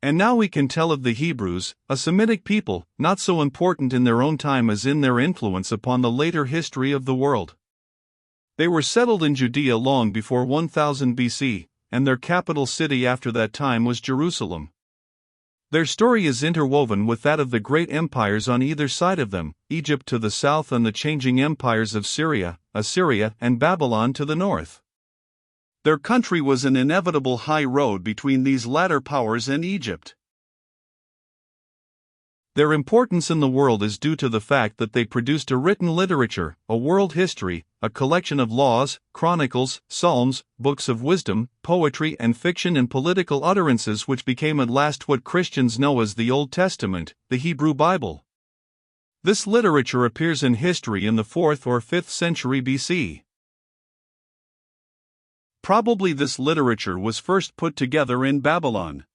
And now we can tell of the Hebrews, a Semitic people, not so important in their own time as in their influence upon the later history of the world. They were settled in Judea long before 1000 BC, and their capital city after that time was Jerusalem. Their story is interwoven with that of the great empires on either side of them, Egypt to the south and the changing empires of Syria, Assyria, and Babylon to the north. Their country was an inevitable high road between these latter powers and Egypt. Their importance in the world is due to the fact that they produced a written literature, a world history, a collection of laws, chronicles, psalms, books of wisdom, poetry and fiction and political utterances which became at last what Christians know as the Old Testament, the Hebrew Bible. This literature appears in history in the 4th or 5th century BC. Probably this literature was first put together in Babylon.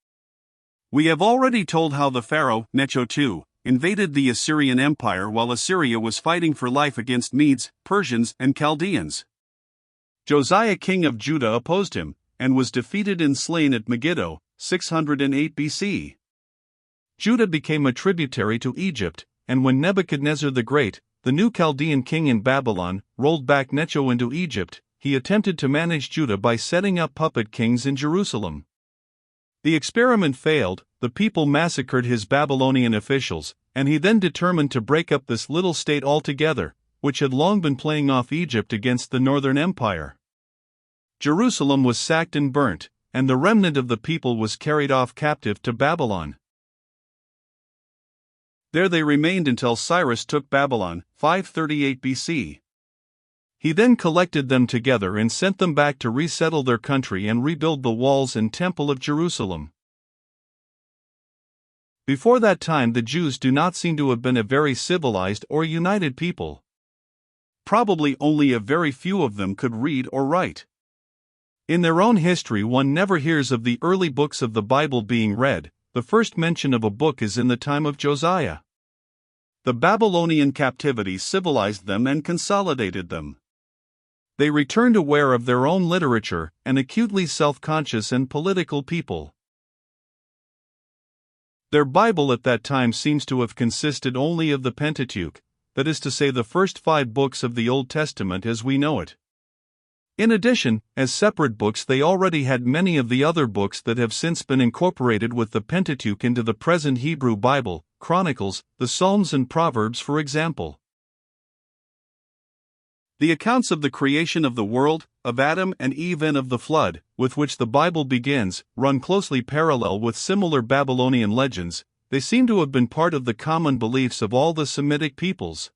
We have already told how the Pharaoh, Necho II, invaded the Assyrian Empire while Assyria was fighting for life against Medes, Persians, and Chaldeans. Josiah king of Judah opposed him, and was defeated and slain at Megiddo, 608 BC. Judah became a tributary to Egypt, and when Nebuchadnezzar the Great, the new Chaldean king in Babylon, rolled back Necho into Egypt, he attempted to manage Judah by setting up puppet kings in Jerusalem. The experiment failed, the people massacred his Babylonian officials, and he then determined to break up this little state altogether, which had long been playing off Egypt against the Northern Empire. Jerusalem was sacked and burnt, and the remnant of the people was carried off captive to Babylon. There they remained until Cyrus took Babylon, 538 BC. He then collected them together and sent them back to resettle their country and rebuild the walls and temple of Jerusalem. Before that time, the Jews do not seem to have been a very civilized or united people. Probably only a very few of them could read or write. In their own history, one never hears of the early books of the Bible being read. The first mention of a book is in the time of Josiah. The Babylonian captivity civilized them and consolidated them. They returned aware of their own literature, an acutely self-conscious and political people. Their Bible at that time seems to have consisted only of the Pentateuch, that is to say the first 5 books of the Old Testament as we know it. In addition, as separate books they already had many of the other books that have since been incorporated with the Pentateuch into the present Hebrew Bible, Chronicles, the Psalms and Proverbs for example. The accounts of the creation of the world, of Adam and Eve and of the flood, with which the Bible begins, run closely parallel with similar Babylonian legends. They seem to have been part of the common beliefs of all the Semitic peoples.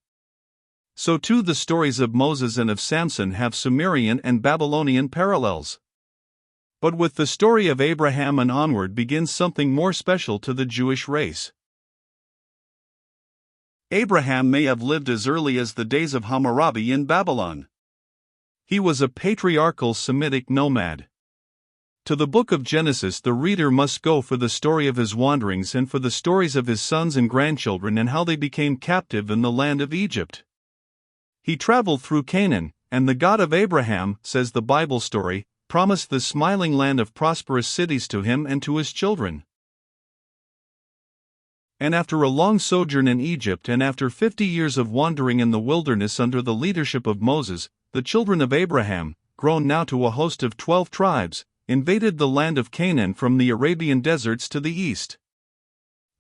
So too the stories of Moses and of Samson have Sumerian and Babylonian parallels. But with the story of Abraham and onward begins something more special to the Jewish race. Abraham may have lived as early as the days of Hammurabi in Babylon. He was a patriarchal Semitic nomad. To the book of Genesis the reader must go for the story of his wanderings and for the stories of his sons and grandchildren and how they became captive in the land of Egypt. He traveled through Canaan, and the God of Abraham, says the Bible story, promised the smiling land of prosperous cities to him and to his children. And after a long sojourn in Egypt and after 50 years of wandering in the wilderness under the leadership of Moses, the children of Abraham, grown now to a host of 12 tribes, invaded the land of Canaan from the Arabian deserts to the east.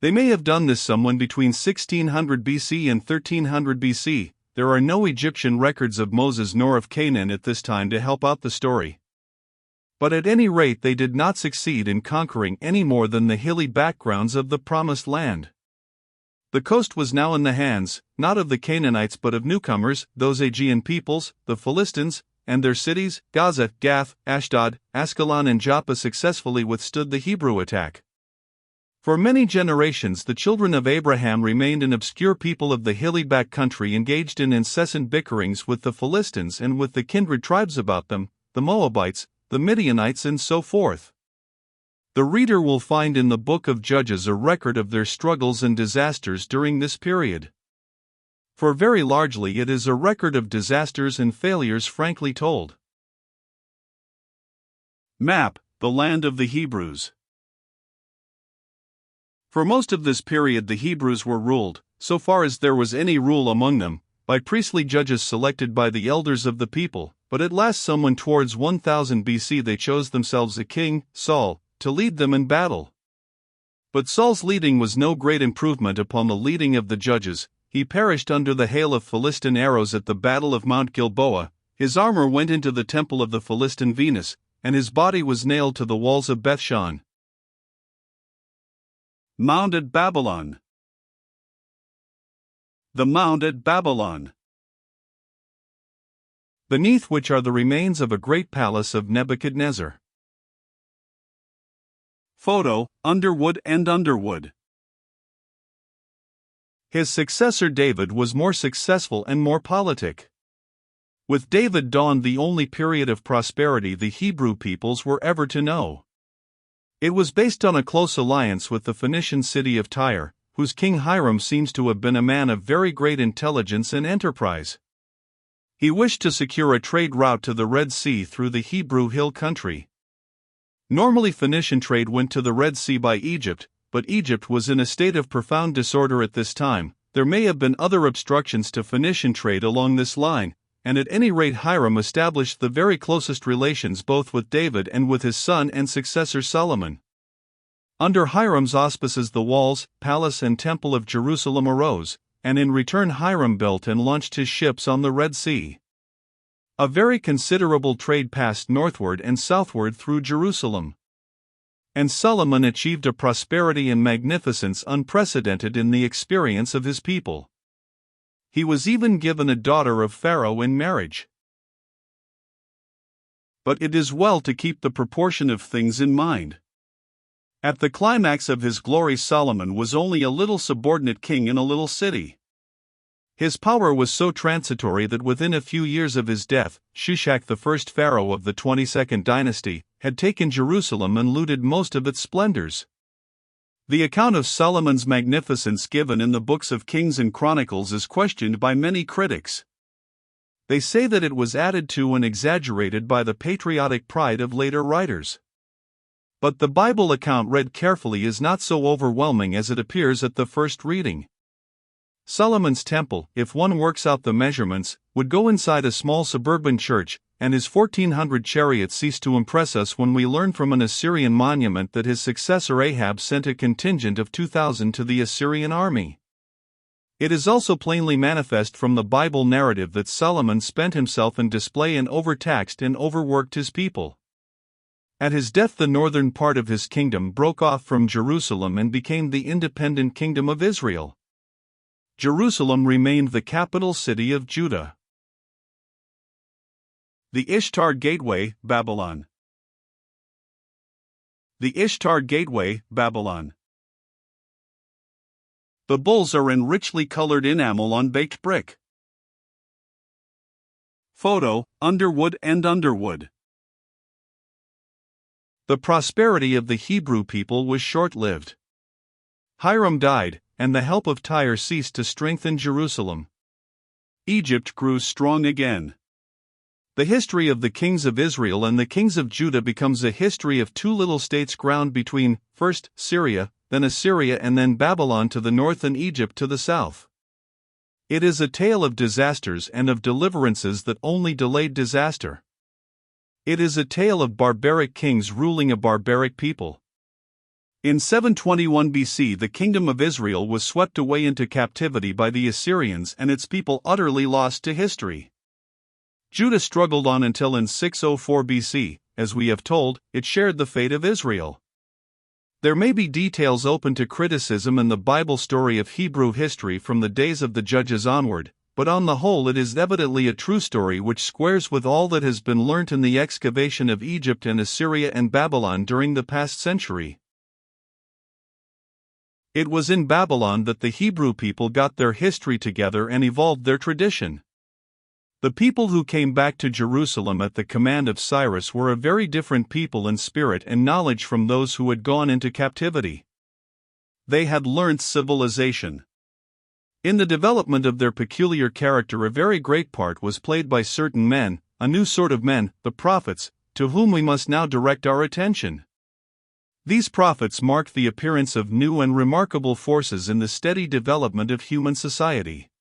They may have done this somewhere between 1600 BC and 1300 BC. There are no Egyptian records of Moses nor of Canaan at this time to help out the story. But at any rate they did not succeed in conquering any more than the hilly backgrounds of the Promised Land. The coast was now in the hands, not of the Canaanites but of newcomers, those Aegean peoples, the Philistines, and their cities. Gaza, Gath, Ashdod, Ascalon and Joppa successfully withstood the Hebrew attack. For many generations the children of Abraham remained an obscure people of the hilly back country engaged in incessant bickerings with the Philistines and with the kindred tribes about them, the Moabites, the Midianites and so forth. The reader will find in the book of Judges a record of their struggles and disasters during this period. For very largely it is a record of disasters and failures frankly told. Map: the land of the Hebrews. For most of this period the Hebrews were ruled, so far as there was any rule among them, by priestly judges selected by the elders of the people, but at last someone towards 1000 BC they chose themselves a king, Saul, to lead them in battle. But Saul's leading was no great improvement upon the leading of the judges. He perished under the hail of Philistine arrows at the battle of Mount Gilboa. His armor went into the temple of the Philistine Venus, and his body was nailed to the walls of Bethshan. Mound at Babylon. The mound at Babylon, beneath which are the remains of a great palace of Nebuchadnezzar. Photo: Underwood and Underwood. His successor David was more successful and more politic. With David dawned the only period of prosperity the Hebrew peoples were ever to know. It was based on a close alliance with the Phoenician city of Tyre, whose king Hiram seems to have been a man of very great intelligence and enterprise. He wished to secure a trade route to the Red Sea through the Hebrew hill country. Normally Phoenician trade went to the Red Sea by Egypt, but Egypt was in a state of profound disorder at this time. There may have been other obstructions to Phoenician trade along this line, and at any rate Hiram established the very closest relations both with David and with his son and successor Solomon. Under Hiram's auspices the walls, palace and temple of Jerusalem arose, and in return Hiram built and launched his ships on the Red Sea. A very considerable trade passed northward and southward through Jerusalem. And Solomon achieved a prosperity and magnificence unprecedented in the experience of his people. He was even given a daughter of Pharaoh in marriage. But it is well to keep the proportion of things in mind. At the climax of his glory Solomon was only a little subordinate king in a little city. His power was so transitory that within a few years of his death, Shishak the first pharaoh of the 22nd dynasty, had taken Jerusalem and looted most of its splendors. The account of Solomon's magnificence given in the books of Kings and Chronicles is questioned by many critics. They say that it was added to and exaggerated by the patriotic pride of later writers. But the Bible account read carefully is not so overwhelming as it appears at the first reading. Solomon's temple, if one works out the measurements, would go inside a small suburban church, and his 1,400 chariots cease to impress us when we learn from an Assyrian monument that his successor Ahab sent a contingent of 2,000 to the Assyrian army. It is also plainly manifest from the Bible narrative that Solomon spent himself in display and overtaxed and overworked his people. At his death the northern part of his kingdom broke off from Jerusalem and became the independent kingdom of Israel. Jerusalem remained the capital city of Judah. The Ishtar Gateway, Babylon. The Ishtar Gateway, Babylon. The bulls are in richly colored enamel on baked brick. Photo: Underwood and Underwood. The prosperity of the Hebrew people was short-lived. Hiram died, and the help of Tyre ceased to strengthen Jerusalem. Egypt grew strong again. The history of the kings of Israel and the kings of Judah becomes a history of two little states ground between, first Syria, then Assyria and then Babylon to the north and Egypt to the south. It is a tale of disasters and of deliverances that only delayed disaster. It is a tale of barbaric kings ruling a barbaric people. In 721 BC the kingdom of Israel was swept away into captivity by the Assyrians and its people utterly lost to history. Judah struggled on until in 604 BC, as we have told, it shared the fate of Israel. There may be details open to criticism in the Bible story of Hebrew history from the days of the Judges onward, but on the whole it is evidently a true story which squares with all that has been learnt in the excavation of Egypt and Assyria and Babylon during the past century. It was in Babylon that the Hebrew people got their history together and evolved their tradition. The people who came back to Jerusalem at the command of Cyrus were a very different people in spirit and knowledge from those who had gone into captivity. They had learnt civilization. In the development of their peculiar character a very great part was played by certain men, a new sort of men, the prophets, to whom we must now direct our attention. These prophets marked the appearance of new and remarkable forces in the steady development of human society.